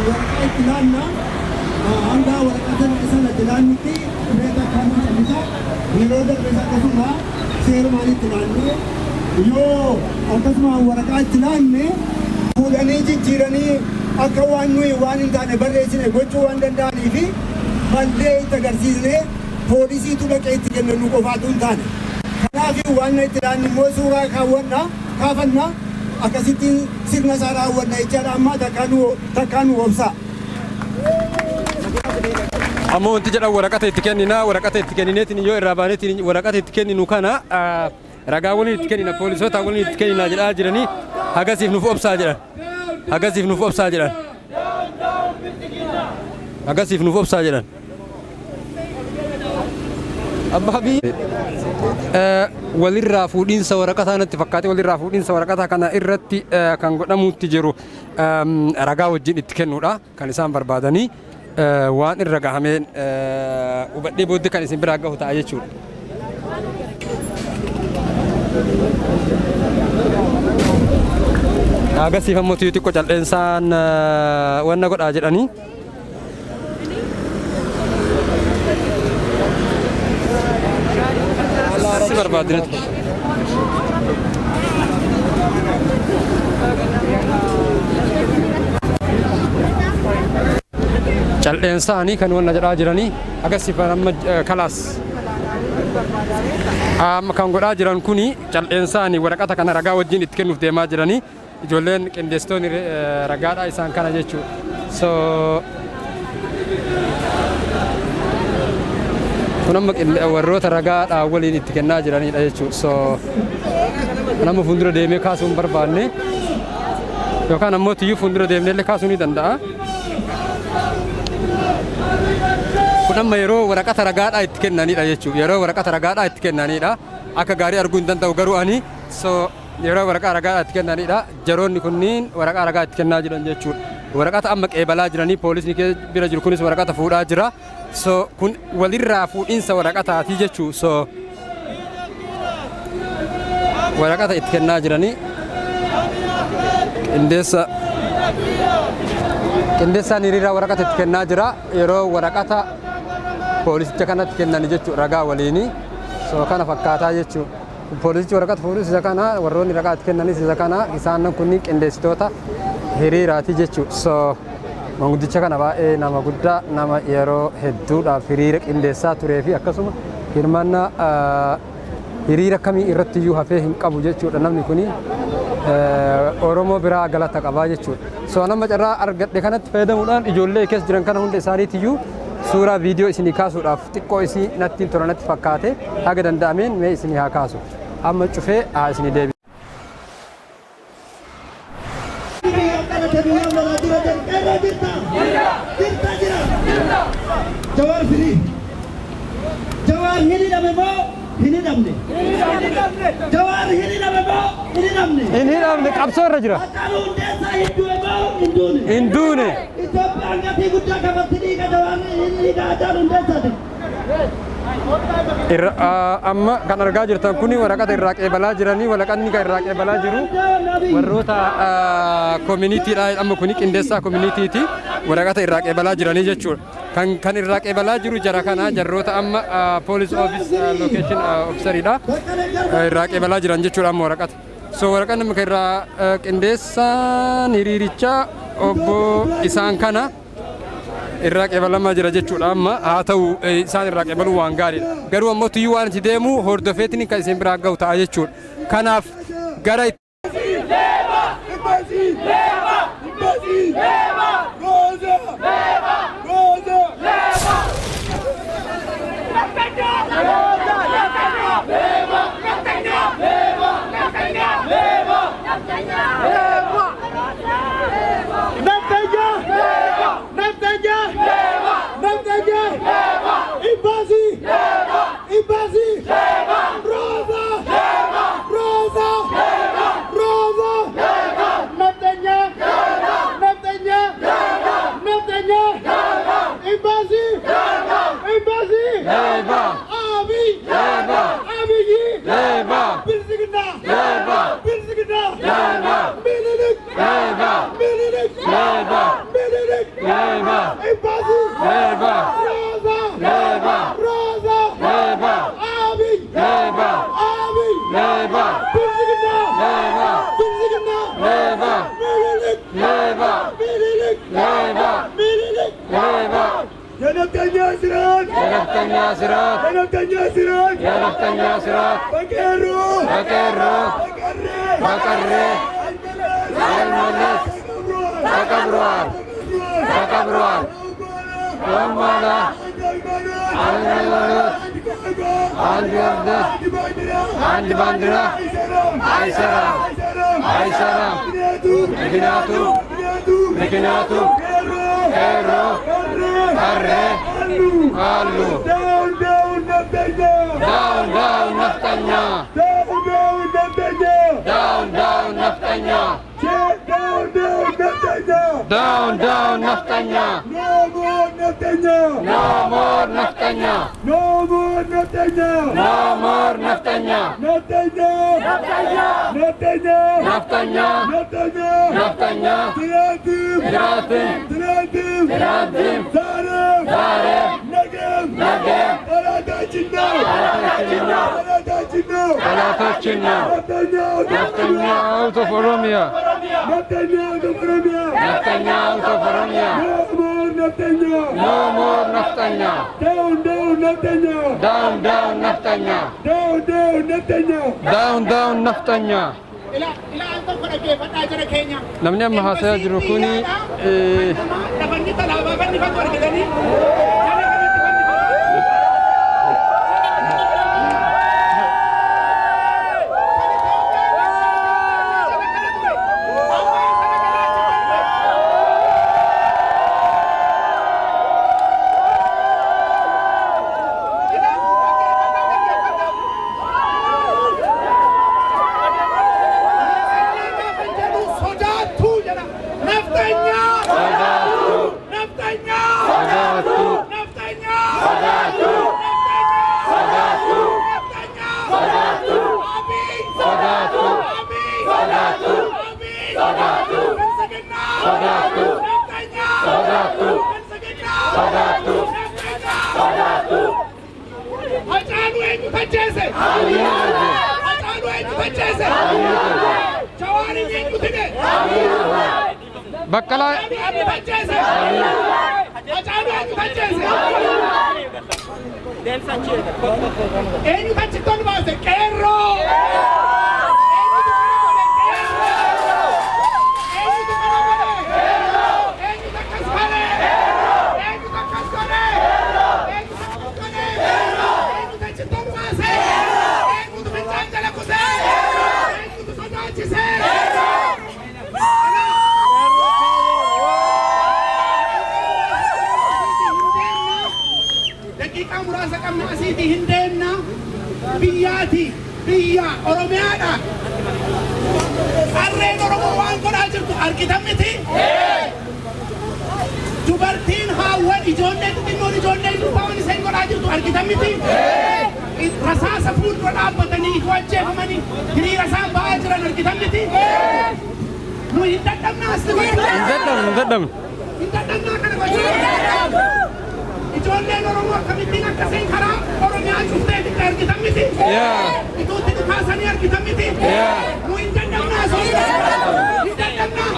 waraqaa itti laannaa hanga waraqaa sana itti laannutti meeqa kan isa yeroo darbees akkasuma seerumaan itti laannee yoo akkasuma waraqaa itti laanne fuudhanii jijjiiranii akka waan nuyi waan hin taane barreessine gochuu waan danda'anii fi mallee itti agarsiisnee poolisiitu dhaqee itti kennu qofaatu hin taane. Kanaaf waan itti laanne immoo suuraa kaafannaa akkasitti sirna isaa raawwanna jechaadha. Amma takkaan nu obsaa. Ammoo wanti jedhan waraqata itti kennina waraqata itti kennineetiin yoo irraa baaneetiin waraqata itti kenninu kana ragaa waliin itti kennina poolisoota waliin itti kennina jedhaa jiranii hagasiif nuuf obsaa jedhan. Hagasiif nuuf obsaa jedhan. Hagasiif nuuf obsaa jedhan. Abbaabii walirraa fuudhiinsa waraqataa natti fakkaate walirraa fuudhiinsa waraqataa kana irratti kan godhamuutti jiru ragaa wajjin itti kennuudha kan isaan barbaadanii waan irra gahameen hubadhee booddee kan isin biraa gahu ta'a jechuudha. Agasiif ammoo xiqqoo calleensaan wanna godhaa jedhanii. Si barbaadinatu. Calleensaan kan wanna jedhaa jiranii agasiif amma kalaas. Amma kan godhaa jiran kuni calleensaan waraqata kana ragaa wajjin itti kennuuf deemaa jiranii. Ijoolleen qindeessitoonni ragaadhaa isaan kana jechuudha. So kun amma warroota ragaadhaa waliin itti kennaa jiranidha jechuudha. So nama fuuldura deemee kaasuu hin barbaanne yookaan ammoo tiyyuu fuuldura deemnee illee kaasuu ni danda'a. Kun amma yeroo waraqata ragaadhaa itti kennanidha jechuudha. Yeroo waraqata ragaadhaa itti kennanidha. Akka gaarii arguu hin danda'u garuu ani so yeroo waraqaa ragaa itti kennanidha. Jaroonni kunniin waraqaa ragaa itti kennaa jiran jechuudha. Waraqata amma qeebalaa jiranii poolisni bira jiru kunis waraqata fuudhaa jira. So kun walirraa fuudhiinsa waraqataati jechuudha. So waraqata itti kennaa jiranii qindeessaan hiriiraa waraqata itti kennaa jira. Yeroo waraqata poolisicha kanatti kennani jechuudha ragaa waliini. So kana fakkaataa jechuudha. Poolisichi waraqata fuudhus isa kana warroonni ragaa itti kennanis isa kana isaan kunniin qindeessitoota hiriiraati jechuudha. So manguddicha kana baay'ee nama guddaa nama yeroo hedduudhaaf hiriira qindeessaa turee fi akkasuma hirmaannaa hiriira kamii irratti iyyuu hafee hin qabu jechuudha. Namni kuni Oromoo biraa galata qabaa jechuudha. So nama carraa argadhe kanatti fayyadamuudhaan ijoollee keessa jiran kana hunda isaaniitiyyuu suuraa viidiyoo isinii kaasuudhaaf xiqqoo isii natti tola natti fakkaate haga danda'ameen mee isinii haa kaasu. Amma cufee haa isinii deebi'u. Jawar Firi. Jawar hini dame mo hini damne. Jawar hini dame mo hini damne. Hini damne qabsoo irra jira. Akalu desa hindue mo hindune. Hindune. Itoophiyaa angati guddaa qabatanii ka Jawar hini daadhaan hundeessaati. Amma kan argaa jirtan kuni waraqata irraa qeebalaa jiranii waraqanni kan irraa qeebalaa jiru warroota communityidha. Amma kuni qindeessaa communityiti waraqata irraa qeebalaa jiranii jechuudha. Kan irraa qeebalaa jiru jara kana jarroota amma police office location officeridha irraa qeebalaa jiran jechuudha amma waraqata. So waraqanni amma kan irraa qindeessaan hiriirichaa obbo isaan kana irraa qeebalamaa jira jechuudha. Amma haa ta'u isaan irraa qeebaluu waan gaariidha. Garuu ammoo tiyyuu waan itti deemu hordofeetiin kan isin biraa gahu ta'a jechuudha. Kanaaf gara Rosa! Leeba. Minilik. Leeba. Ya naftanya sirat. Ya naftanya sirat. Ya naftanya sirat. Ya naftanya sirat. Bakeru. Bakeru. Bakarre. Bakarre. Almanas. Takabruar. Takabruar. Almana. Almanut. Albiarda. Andi Bandira. Aisaram. Aisaram. Binatu. Binatu. Hero. Arre. Alu. Down, down, naftanya. Down, down, naftanya. Down, down, naftanya. Down, down, naftanya. Check down, down, naftanya. Down, down, naftanya. No more naftanya. No more naftanya. No more naftanya. No more naftanya. Naftanya. Naftanya. Naftanya. Naftanya. Naftanya. Tiratim. Tiratim. Tiratim. Tiratim. Zarem. Zarem. Nagem. Nagem. Arada Cinna. Arada Cinna. Kalatochina. Naftanya. Naftanya out of Oromia. Naftanya. Naftanya. Naftanya out of Oromia. No more naftanya. No more naftanya. Down, down, naftanya. Down, down, naftanya. Down, down, naftanya. Down, down, naftanya. Ilaan ko nagkifadhaa dyan na Kenya. Namni amma haasa'aa jiru kuni Lafanni talaabaa fannifatu argitanii. Hachaanu eenyu tajjeese? Hachaanu eenyu tajjeese? Jawaariin eenyu tine? Baqqalaa Abi tajjeese? Hachaanu eenyu tajjeese? Eenyu tachitti ol baase? Qeerroo! Daqiiqaa muraasa qabna asiitii hin deemna. Biyyaati biyya Oromiyaadha. Harreen Oromoo waan godhaa jirtu argitan miti. Dubartiin haawwan ijoollee xixinnoon ijoollee durbaan isaan godhaa jirtu argitan miti. Rasaasa fuuldura dhaabbatanii itti ajjeefamanii hiriira isaan ba'aa jiran argitan miti. Nu hin dadhabnaa as hin dadhabnu. Hin dadhabnaa kana gochuu. Ijoolleen Oromoo akkamittiin akkasiin karaa Oromiyaa cuftee xiqqaa argitan miti. Ituutti dhukaasanii argitan miti. Nu hin dadhabnaa asoo. Hin dadhabnaa.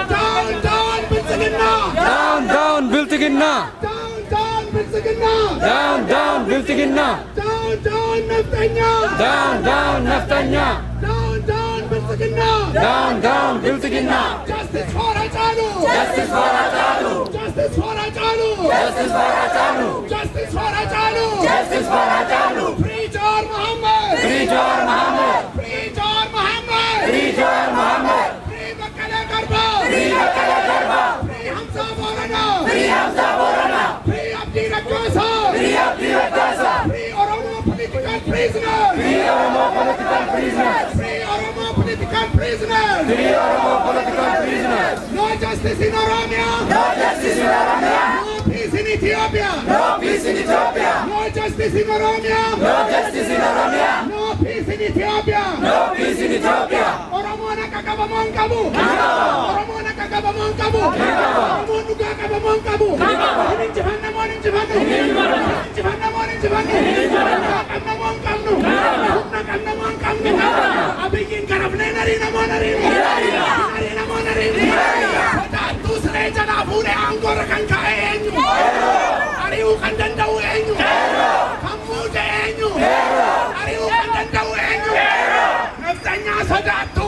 Down, down, Biltsiginnaa. Down, down, Biltsiginnaa. Down, down, Biltsiginnaa. Down, down, Biltsiginnaa. Down, down, Naftanyaa. Down, down, Naftanyaa. Down, down, Biltsiginnaa. Down, down, Biltsiginnaa. Justice for Hachalu. Justice for Hachalu. Justice for Hachalu. Justice for Hachalu. Justice for Hachalu. Justice for Hachalu. Free Jawar Mohammed. Free Jawar Mohammed. Free Jawar Mohammed. Free Jawar Mohammed. Free Baqqalaa Garbaa. Free Baqqalaa Garbaa. Free Hamza Borana. Free Hamza Borana. Free Abdii Raggaasaa. Free Abdii Raggaasaa. Free Oromo political prisoners. Free Oromo political prisoners. Free Oromo political prisoners. Free Oromo political prisoners. No justice in Oromia. No justice in Oromia. No peace in Ethiopia. No peace in Ethiopia. No justice in Oromia. No justice in Oromia. No peace in Ethiopia. No peace in Ethiopia. Oromo nakakabamoon qabu. Oromo nakakabamoon qabu. Oromo dhugaa qabamoon qabu. Hin injifannamoon injifannu. Injifannamoon injifannu. Dhugaa qabnamoon qabnu. Humna qabnamoon qabnu. Abiyyiin garafnee narii namoon nariinu. Narii namoon nariinu. Sodaattuu jalaa fuudhee aangoorra kan kaa'e eenyu? Ari'uu kan danda'u eenyu? Kan muude eenyu? Ari'uu kan danda'u eenyu? Naftanyaa sodaattu.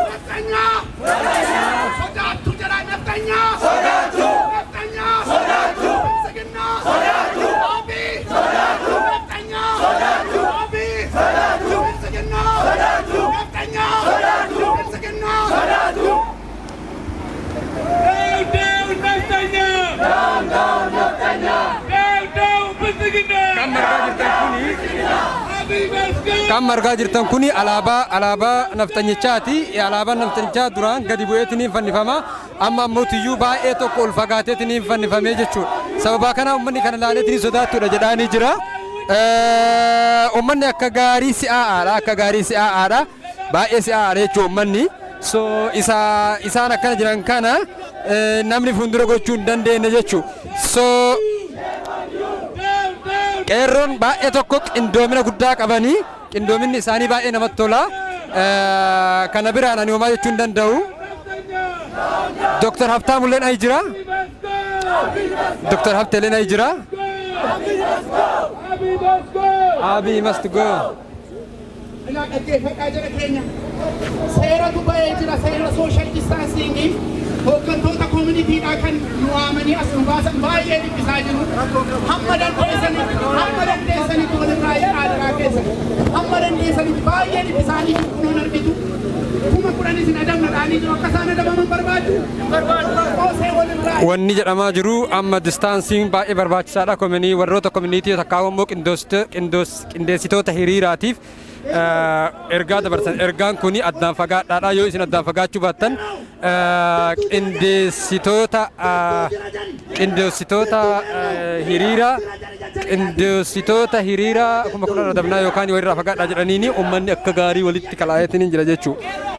Naftanyaa sodaattu jala naftanyaa. Naftanyaa Bilisiginnaa. Abii. Naftanyaa. Abii. Bilisiginnaa. Naftanyaa. Bilisiginnaa. Kan margaa jirtan kuni alaabaa naftanyichaati. Alaabaan naftanichaa duraan gadi bu'eetiniin fannifama. Amma ammoo baay'ee tokko ol fagaateetiniin fannifamee jechuudha. Sababa kana uummanni kana ilaaleetiniin sodaattuudha jedhaanii jira. Uummanni akka gaarii si'aa'aadha. Baay'ee si'aa'aadha jechuudha uummanni. So isaan akkana jiran kana namni fuuldura gochuu hin dandeenye jechuudha. So qeerroon baay'ee tokko qindoomina guddaa qabanii qindoominni isaanii baay'ee namatti tola. Kana biraan ani homaa jechuu hin danda'u. Dr. Habtaamulleen ayi jira. Dr. Habteelleen ayi jira. Abiy must go. Ina dhaggeeffadhaa jala keenya. Seeratu ba'ee jira, seera sooshaal distaansiingii. Hooggantoota koominitiidhaa kan nu waamanii as nu baasan baay'ee dhiphisaa jiru. Hamma dandeessanitti walirraa yaa'aa keessa. Hamma dandeessanitti baay'ee dhiphisaanii kunuun argitu. Kuma kudhanis hin adamnadhaanii jiru akka isaan adabaman barbaadu. Qoosee walirraa. Wanni jedhamaa jiru amma distaansiin baay'ee barbaachisaadha. Warroota koominitiitii takkaawwan immoo qindeessitoota hiriiraatiif ergaa dabarsan. Ergaan kuni addaan fagaadhaadha. Yoo isin addaan fagaachuu baattan qindeessitoota hiriira kuma kudhan adabnaa yookaan walirraa fagaadhaa jedhaniini uummanni akka gaarii walitti kalaa'eetiin jira jechuudha.